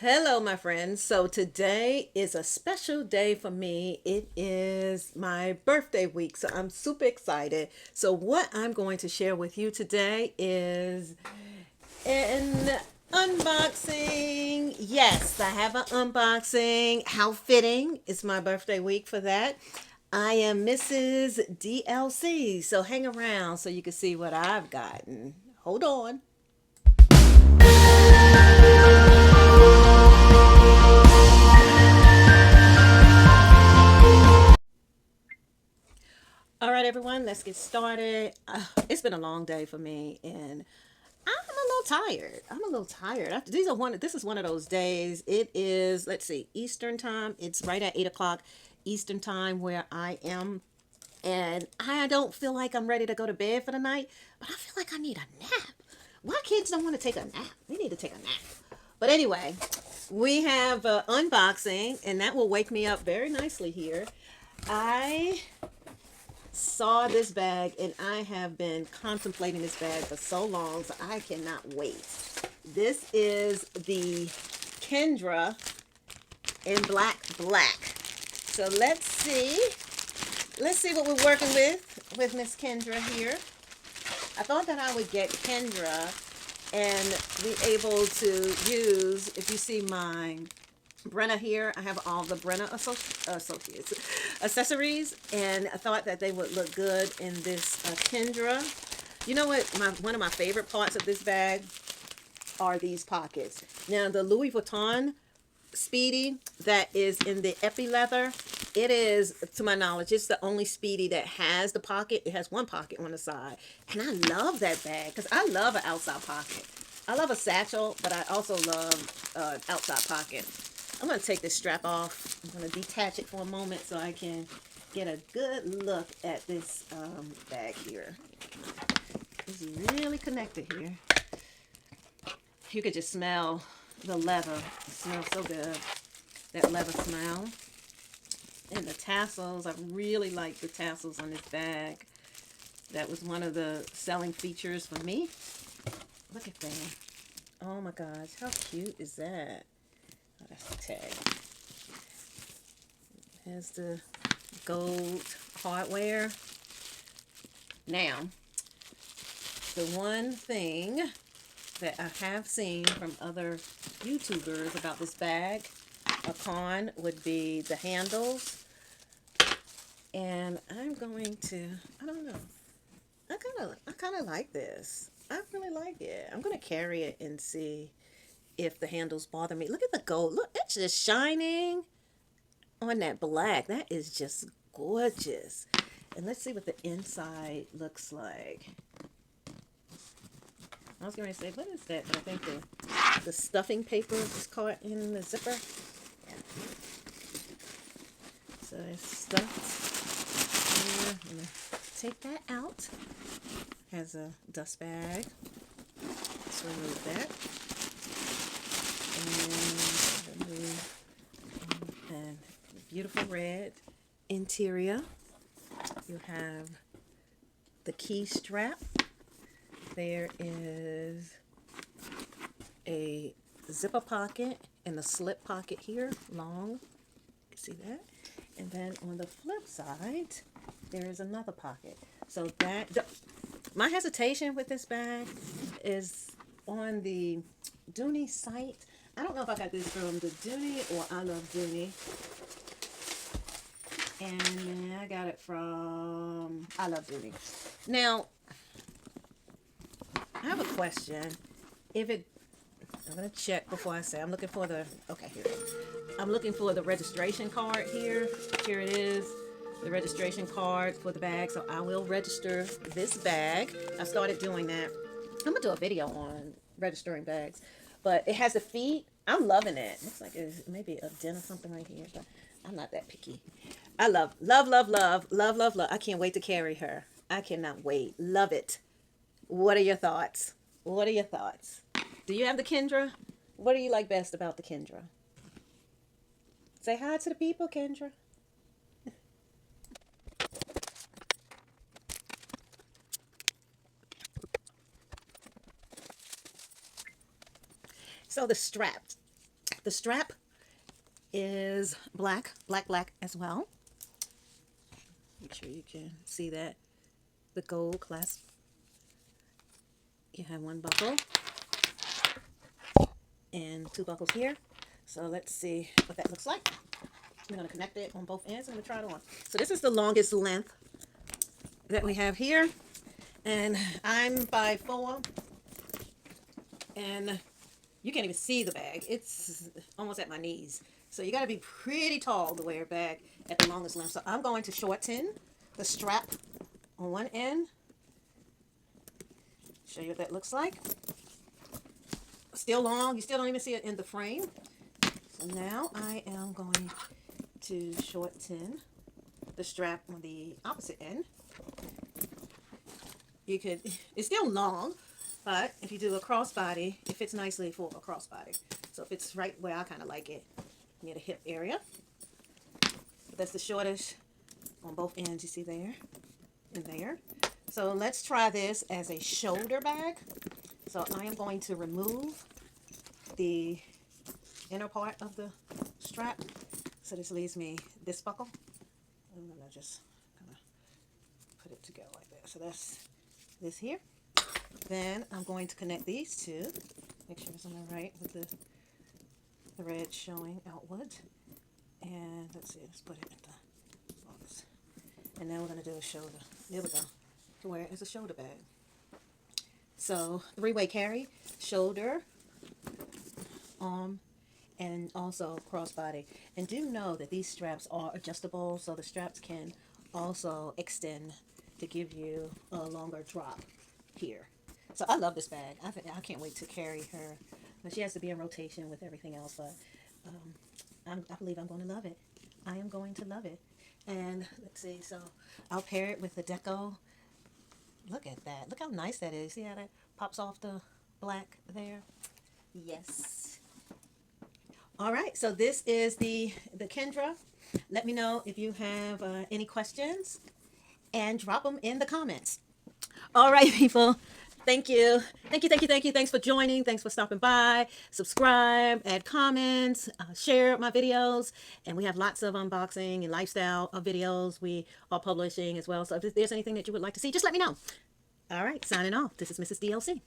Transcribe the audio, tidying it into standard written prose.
Hello, my friends. So today is a special day for me. It is my birthday week, so I'm super excited. So what I'm going to share with you today is an unboxing. Yes, I have an unboxing. How fitting. It's my birthday week for that. I am Mrs. DLC, so hang around so you can see what I've gotten. Hold on. All right, everyone, let's get started. It's been a long day for me, and I'm a little tired. I'm a little tired. This is one of those days. It is, let's see, Eastern time. It's right at 8 o'clock Eastern time where I am, and I don't feel like I'm ready to go to bed for the night, but I feel like I need a nap. Why kids don't want to take a nap? They need to take a nap. But anyway, we have unboxing, and that will wake me up very nicely here. I saw this bag and I have been contemplating this bag for so long, so I cannot wait. This is the Kendra in black. So let's see. Let's see what we're working with Miss Kendra here. I thought that I would get Kendra and be able to use, if you see my Brenna here, I have all the Brenna associates accessories, and I thought that they would look good in this Kendra. You know what? One of my favorite parts of this bag are these pockets. Now the Louis Vuitton Speedy that is in the epi leather, it is, to my knowledge, it's the only Speedy that has the pocket. It has one pocket on the side, and I love that bag because I love an outside pocket. I love a satchel, but I also love outside pocket. I'm going to take this strap off. I'm going to detach it for a moment so I can get a good look at this bag here. It's really connected here. You could just smell the leather. It smells so good. That leather smell. And the tassels. I really like the tassels on this bag. That was one of the selling features for me. Look at that. Oh my gosh. How cute is that? Oh, that's the tag. Here's the gold hardware. Now, the one thing that I have seen from other YouTubers about this bag, a con would be the handles. And I'm going to, I don't know. I kind of like this. I really like it. I'm going to carry it and see if the handles bother me. Look at the gold. Look, it's just shining on that black. That is just gorgeous. And let's see what the inside looks like. I was going to say, what is that? But I think the stuffing paper is caught in the zipper. Yeah. So it's stuffed here. I'm going to take that out. Has a dust bag. Let's remove that. And beautiful red interior. You have the key strap. There is a zipper pocket and a slip pocket here, long. You can see that. And then on the flip side, there is another pocket. So my hesitation with this bag is on the Dooney site. I don't know if I got this from the Dooney or I Love Dooney. And I got it from I Love Dooney. Now, I have a question. I'm going to check before I say. I'm looking for okay, here it is. I'm looking for the registration card here. Here it is. The registration card for the bag. So I will register this bag. I started doing that. I'm going to do a video on registering bags. But it has the feet. I'm loving it. Looks like it's maybe a dent or something right here. But I'm not that picky. I love. I can't wait to carry her. I cannot wait. Love it. What are your thoughts? What are your thoughts? Do you have the Kendra? What do you like best about the Kendra? Say hi to the people, Kendra. So the straps. The strap is black, black, black as well. Make sure you can see that. The gold clasp. You have one buckle and two buckles here. So let's see what that looks like. We're going to connect it on both ends and we'll try it on. So this is the longest length that we have here. And I'm 5'4", and you can't even see the bag. It's almost at my knees. So you got to be pretty tall to wear a bag at the longest length. So I'm going to shorten the strap on one end. Show you what that looks like. Still long. You still don't even see it in the frame. So now I am going to shorten the strap on the opposite end. You could, it's still long, but if you do a crossbody, it fits nicely for a crossbody. So if it's right where I kind of like it, near the hip area. But that's the shortest on both ends, you see there and there. So let's try this as a shoulder bag. So I am going to remove the inner part of the strap. So this leaves me this buckle. I'm going to just kind of put it together like that. So that's this here. Then I'm going to connect these two. Make sure it's on the right with the thread showing outward. And let's see, let's put it at the focus. And now we're going to do a shoulder. There we go. To wear it as a shoulder bag. So three-way carry, shoulder, arm, and also crossbody. And do know that these straps are adjustable, so the straps can also extend to give you a longer drop here. So I love this bag. I can't wait to carry her. But she has to be in rotation with everything else, but I believe I'm going to love it. I am going to love it. And let's see, so I'll pair it with the deco. Look at that. Look how nice that is. See how that pops off the black there? Yes. All right, so this is the Kendra. Let me know if you have any questions and drop them in the comments. All right, people. Thank you. Thank you, thank you, thank you. Thanks for joining. Thanks for stopping by. Subscribe, add comments, share my videos. And we have lots of unboxing and lifestyle videos we are publishing as well. So if there's anything that you would like to see, just let me know. All right, signing off. This is Mrs. DLC.